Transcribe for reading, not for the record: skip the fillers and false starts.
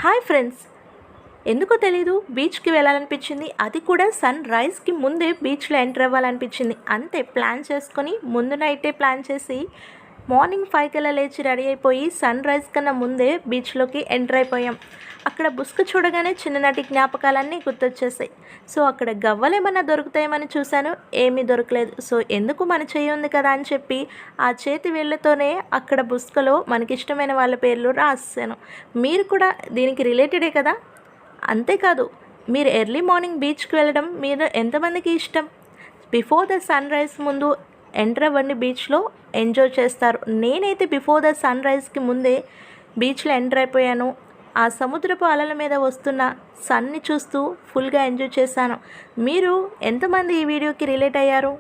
Hi friends, ఎందుకో తెలీదు బీచ్కి వెళ్ళాలనిపించింది. అది కూడా సన్ రైజ్కి ముందే బీచ్లో ఎంటర్ అవ్వాలనిపించింది. అంతే ప్లాన్ చేసుకొని ముందు నైటే ప్లాన్ చేసి మార్నింగ్ 5 కల్లా లేచి రెడీ అయిపోయి సన్ రైజ్ కన్నా ముందే బీచ్లోకి ఎంటర్ అయిపోయాం. అక్కడ బుస్క చూడగానే చిన్ననాటి జ్ఞాపకాలన్నీ గుర్తొచ్చేసాయి. సో అక్కడ గవ్వలేమన్నా దొరుకుతాయేమని చూశాను, ఏమీ దొరకలేదు. సో ఎందుకు మన చెయ్యి ఉంది కదా అని చెప్పి ఆ చేతి వేళ్ళతోనే అక్కడ బుస్కలో మనకిష్టమైన వాళ్ళ పేర్లు రాసాను. మీరు కూడా దీనికి రిలేటెడే కదా. అంతేకాదు, మీరు ఎర్లీ మార్నింగ్ బీచ్కి వెళ్ళడం మీరు ఎంతమందికి ఇష్టం? బిఫోర్ ద సన్ రైజ్ ముందు ఎంటర్ అవ్వండి, బీచ్లో ఎంజాయ్ చేస్తారు. నేనైతే బిఫోర్ ద సన్ రైజ్కి ముందే బీచ్లో ఎంటర్ అయిపోయాను. ఆ సముద్రపు అలల మీద వస్తున్న సన్ని చూస్తూ ఫుల్గా ఎంజాయ్ చేశాను. మీరు ఎంతమంది ఈ వీడియోకి రిలేట్ అయ్యారు?